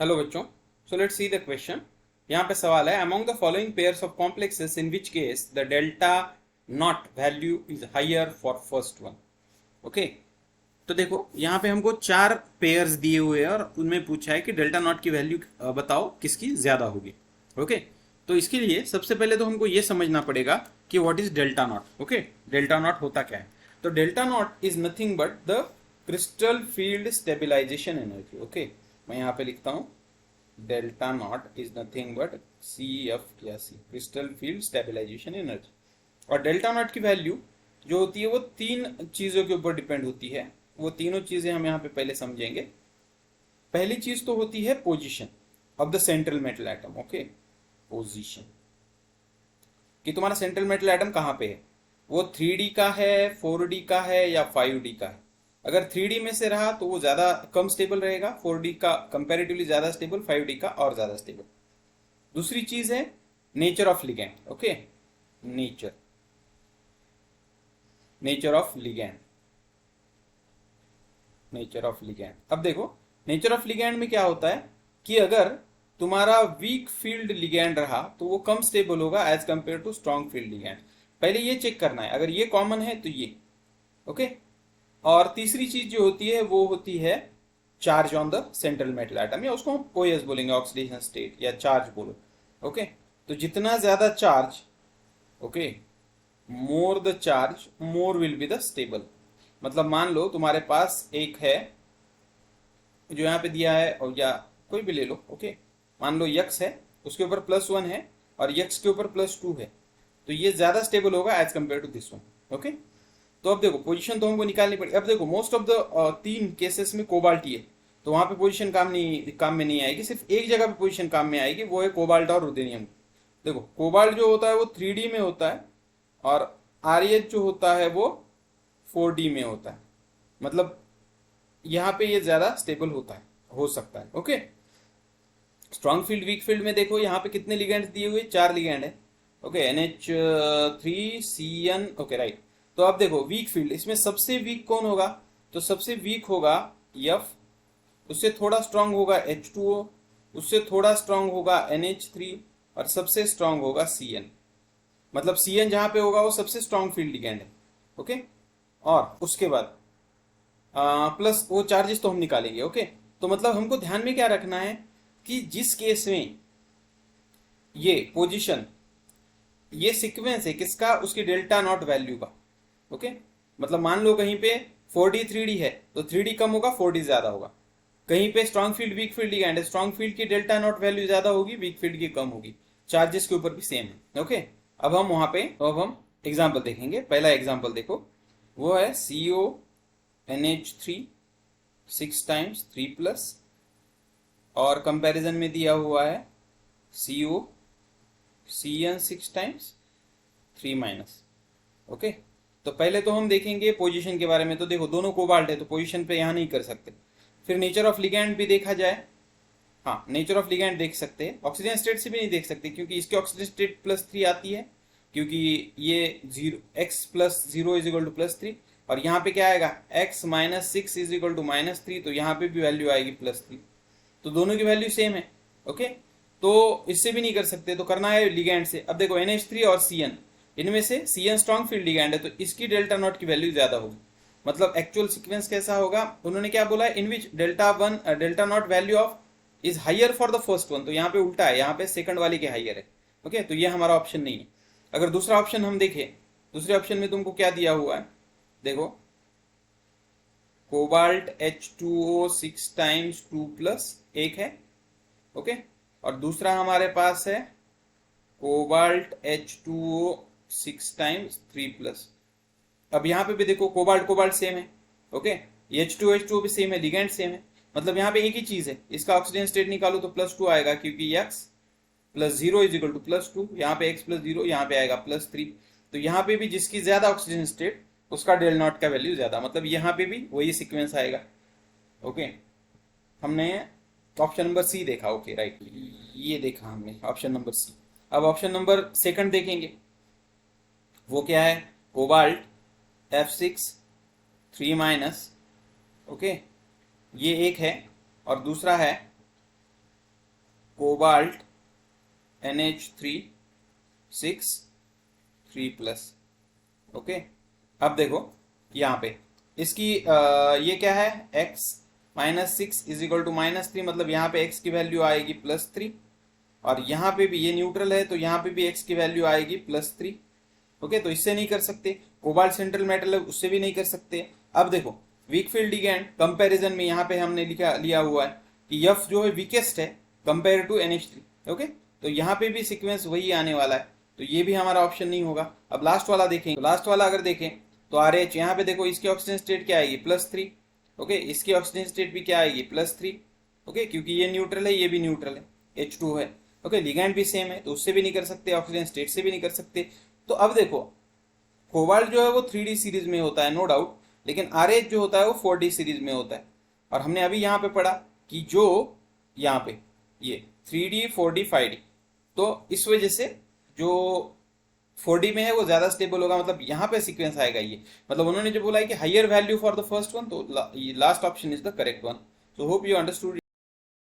Hello बच्चों, so let's see the question. यहाँ पे सवाल है, among the following pairs of complexes in which case the delta not value is higher for first one. Okay, तो देखो यहाँ पे हमको चार पेयर्स दिए हुए हैं और उनमें पूछा है कि डेल्टा नॉट की वैल्यू बताओ किसकी ज्यादा होगी। ओके, तो इसके लिए सबसे पहले तो हमको ये समझना पड़ेगा कि what is delta naught. Okay, delta naught होता क्या है? तो delta naught is nothing but the crystal field stabilisation energy. Okay, मैं यहाँ पे लिखता हूँ, delta naught is nothing but C F या C, crystal field stabilisation energy. और डेल्टा नॉट की वैल्यू जो होती है वो तीन चीजों के ऊपर डिपेंड होती है। वो तीनों चीजें हम यहाँ पे पहले समझेंगे। पहली चीज तो होती है position of the central metal atom. Okay, position कि तुम्हारा सेंट्रल मेटल एटम कहाँ पे है, वो 3D का है, 4D का है या 5D का है। अगर 3D में से रहा तो वो ज़्यादा कम स्टेबल रहेगा, 4D का कंपैरेटिवली ज़्यादा स्टेबल, 5D का और ज़्यादा स्टेबल। दूसरी चीज़ है nature of ligand. Okay, nature nature of ligand nature of ligand. अब देखो, नेचर ऑफ लिगैंड में क्या होता है कि अगर तुम्हारा वीक फील्ड लिगैंड रहा तो वो कम स्टेबल होगा as compare to strong field ligand. पहले ये चेक करना है, अगर ये कॉमन है तो ये। ओके, और तीसरी चीज जो होती है वो होती है charge on the central metal atom, या उसको हम ओएस बोलेंगे, ऑक्सीडेशन स्टेट या चार्ज बोलो। ओके, तो जितना ज्यादा charge, okay, more the charge more will be the stable. मतलब मान लो तुम्हारे पास एक है जो यहाँ पे दिया है, और या कोई भी ले लो। ओके, मान लो यक्स है, उसके ऊपर +1 है और यक्स के ऊपर +2 है, तो ये ज्यादा स्टेबल होगा as compare to this one. Okay, तो अब देखो पोजीशन तो हमको निकालनी पड़ेगी। अब देखो मोस्ट ऑफ द तीन केसेस में कोबाल्ट ही है, तो वहां पे पोजीशन काम में नहीं आएगी। सिर्फ एक जगह पे पोजीशन काम में आएगी, वो है कोबाल्ट और रुथेनियम। देखो कोबाल्ट जो होता है वो 3D में होता है और ReH जो होता है वो 4D में होता है। मतलब यहाँ पे ये ज्यादा स्टेबल होता है, हो सकता है। Okay, strong field weak field में देखो यहाँ पे कितने लिगेंड दिए हुए, 4 लिगेंड है। Okay, NH3CN। ओके राइट, तो अब देखो वीक फील्ड, इसमें सबसे वीक कौन होगा? तो सबसे वीक होगा F, उससे थोड़ा स्ट्रांग होगा H2O, उससे थोड़ा स्ट्रांग होगा NH3 और सबसे स्ट्रांग होगा CN। मतलब CN जहां पे होगा वो सबसे स्ट्रांग फील्ड लिगेंड है। ओके, और उसके बाद प्लस वो चार्जेस तो हम निकालेंगे। ओके, तो मतलब हमको ध्यान में क्या रखना है कि जिस केस में ये पोजीशन, ये सीक्वेंस है किसका, उसकी डेल्टा नॉट वैल्यू का। ओके, मतलब मान लो कहीं पे 4D 3D है तो 3D कम होगा, 4D ज्यादा होगा। कहीं पे strong field weak field ligand है, स्ट्रॉन्ग फील्ड की डेल्टा नॉट वैल्यू ज्यादा होगी, वीक फील्ड की कम होगी। चार्जेस के ऊपर भी सेम है। ओके, अब हम वहां पे, अब हम एग्जाम्पल देखेंगे। पहला एग्जाम्पल देखो, वो है CONH3 6 टाइम्स 3+, और कंपैरिजन में दिया हुआ है COCN 6 टाइम्स 3-। ओके, तो पहले तो हम देखेंगे पोजीशन के बारे में। तो देखो दोनों कोबाल्ट है तो पोजीशन पे यहाँ नहीं कर सकते। फिर नेचर ऑफ लिगैंड भी देखा जाए। हाँ, नेचर ऑफ लिगैंड देख सकते हैं, ऑक्सीजन स्टेट से भी नहीं देख सकते क्योंकि इसकी ऑक्सीजन स्टेट +3 आती है, क्योंकि ये 0 x + 0 = +3, और यहाँ पे क्या आएगा x - 6 = -3, तो यहाँ पे भी वैल्यू आएगी +3। तो दोनों की वैल्यू सेम है। ओके, तो इससे भी नहीं कर सकते, तो करना है लिगैंड से। अब देखो NH3 और CN, इनमें से CN स्ट्रॉन्ग फील्ड लिगैंड है तो इसकी डेल्टा नॉट की वैल्यू ज्यादा होगी। मतलब एक्चुअल सीक्वेंस कैसा होगा, उन्होंने क्या बोला है, in which delta not value of is higher for the first one. तो यहाँ पे उल्टा है, यहाँ पे सेकंड वाली के हायर है। ओके, तो ये हमारा ऑप्शन नहीं है। अगर दूसरा ऑप्शन हम देखें, दूसरे ऑप्शन में तुमको क्या दिया हुआ है, देखो कोबाल्ट H2O 6 टाइम्स 2+ एक है। ओके, और दूसरा हमारे पास है कोबाल्ट H2O 6 टाइम्स 3+। अब यहाँ पे भी देखो कोबाल्ट कोबाल्ट सेम है। ओके, H2O भी सेम है, लिगेंड सेम है। मतलब यहाँ पे एक ही चीज है, इसका ऑक्सीजन स्टेट निकालो तो +2 आएगा, क्योंकि x + 0 = +2, यहाँ पे x + 0, यहाँ पे आएगा +3। तो यहाँ पे भी जिसकी ज्यादा ऑक्सीजन स्टेट उसका डेल नॉट का वैल्यू ज्यादा, मतलब यहाँ पे भी वही सीक्वेंस आएगा। ओके, हमने ऑप्शन नंबर सी देखा। ओके राइट, ये देखा हमने ऑप्शन नंबर सी। अब ऑप्शन नंबर सेकंड देखेंगे, वो क्या है, कोबाल्ट F6 3-। ओके, ये एक है, और दूसरा है कोबाल्ट NH3 6 3+। ओके, अब देखो यहाँ पे इसकी ये क्या है, x -6 इज इक्वल टू -3, मतलब यहाँ पे x की वैल्यू आएगी +3, और यहाँ पे भी ये न्यूट्रल है तो यहाँ पे भी x की वैल्यू आएगी +3। ओके, तो इससे नहीं कर सकते। कोबाल्ट सेंट्रल मेटल है, उससे भी नहीं कर सकते। अब देखो वीक फील्ड लिगैंड कंपैरिजन में यहाँ पे हमने लिया हुआ है कि F जो है वीकेस्ट है कंपेयर टू NH3। ओके, तो यहाँ पे भी सीक्वेंस वही आने वाला है, तो ये भी हमारा ऑप्शन नहीं होगा। अब लास्ट वाला देखें, तो लास्ट वाला अगर देखें तो RH, यहाँ पे देखो इसकी ऑक्सीजन स्टेट क्या आएगी +3। ओके, इसकी ऑक्सीजन स्टेट भी क्या आएगी +3। ओके, क्योंकि ये न्यूट्रल है, ये भी न्यूट्रल है, H2 है। ओके, लिगैंड भी सेम है तो उससे भी नहीं कर सकते, ऑक्सीजन स्टेट से भी नहीं कर सकते। तो अब देखो कोबाल्ट जो है वो 3D सीरीज में होता है नो डाउट, लेकिन RH जो होता है वो 4D सीरीज में होता है। और हमने अभी यहाँ पे पढ़ा कि जो यहाँ पे ये 3D 4D 5D, तो इस वजह से जो 4D में है वो ज्यादा स्टेबल होगा, मतलब यहाँ पे सीक्वेंस आएगा ये, मतलब उन्होंने जो बोला है कि higher value for the first one, तो last option is the correct one. So hope you understood.